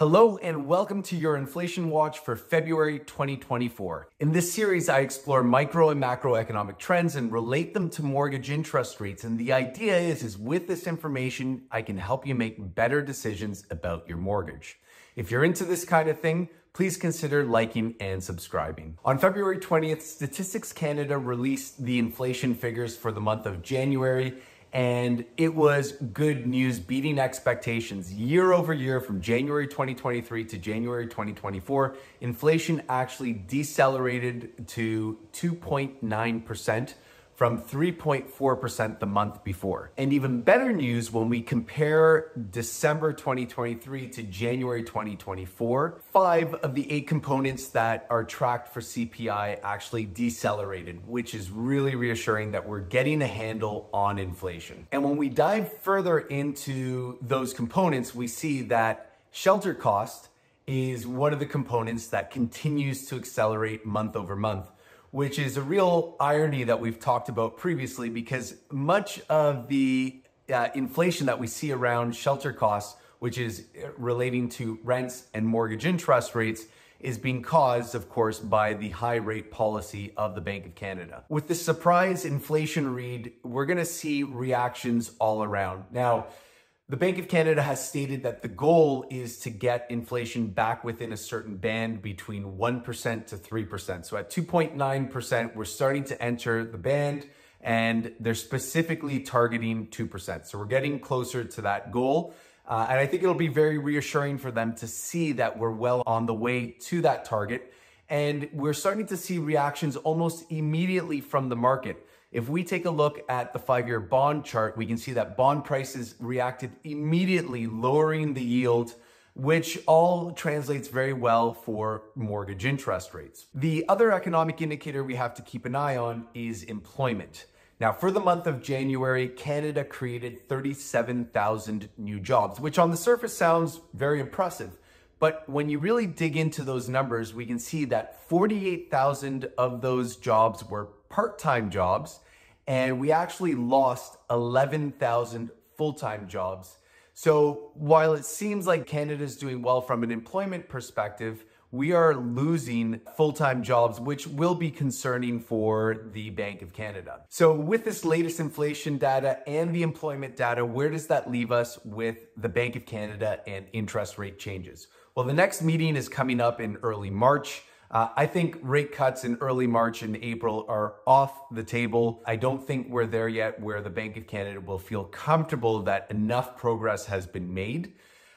Hello and welcome to your Inflation Watch for February 2024. In this series, I explore micro and macroeconomic trends and relate them to mortgage interest rates. And the idea is with this information, I can help you make better decisions about your mortgage. If you're into this kind of thing, please consider liking and subscribing. On February 20th, Statistics Canada released the inflation figures for the month of January, and it was good news, beating expectations. Year over year, from January 2023 to January 2024, inflation actually decelerated to 2.9%. from 3.4% the month before. And even better news, when we compare December 2023 to January 2024, 5 of the 8 components that are tracked for CPI actually decelerated, which is really reassuring that we're getting a handle on inflation. And when we dive further into those components, we see that shelter cost is one of the components that continues to accelerate month over month, which is a real irony that we've talked about previously, because much of the inflation that we see around shelter costs, which is relating to rents and mortgage interest rates, is being caused, of course, by the high rate policy of the Bank of Canada. With the surprise inflation read, we're gonna see reactions all around. Now, the Bank of Canada has stated that the goal is to get inflation back within a certain band between 1% to 3%. So at 2.9%, we're starting to enter the band, and they're specifically targeting 2%. So we're getting closer to that goal. And I think it'll be very reassuring for them to see that we're well on the way to that target. And we're starting to see reactions almost immediately from the market. If we take a look at the 5-year bond chart, we can see that bond prices reacted immediately, lowering the yield, which all translates very well for mortgage interest rates. The other economic indicator we have to keep an eye on is employment. Now, for the month of January, Canada created 37,000 new jobs, which on the surface sounds very impressive. But when you really dig into those numbers, we can see that 48,000 of those jobs were part-time jobs, and we actually lost 11,000 full-time jobs. So while it seems like Canada's doing well from an employment perspective, we are losing full-time jobs, which will be concerning for the Bank of Canada. So with this latest inflation data and the employment data, where does that leave us with the Bank of Canada and interest rate changes? Well, the next meeting is coming up in early March. I think rate cuts in early March and April are off the table. I don't think we're there yet where the Bank of Canada will feel comfortable that enough progress has been made.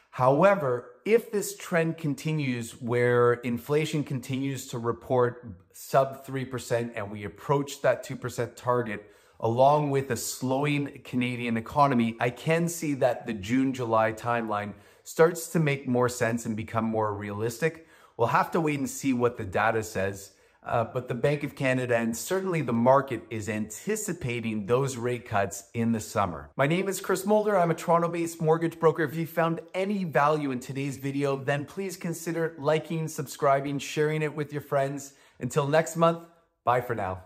However, if this trend continues where inflation continues to report sub 3% and we approach that 2% target, along with a slowing Canadian economy, I can see that the June-July timeline starts to make more sense and become more realistic. We'll have to wait and see what the data says, but the Bank of Canada and certainly the market is anticipating those rate cuts in the summer. My name is Chris Mulder. I'm a Toronto-based mortgage broker. If you found any value in today's video, then please consider liking, subscribing, sharing it with your friends. Until next month, bye for now.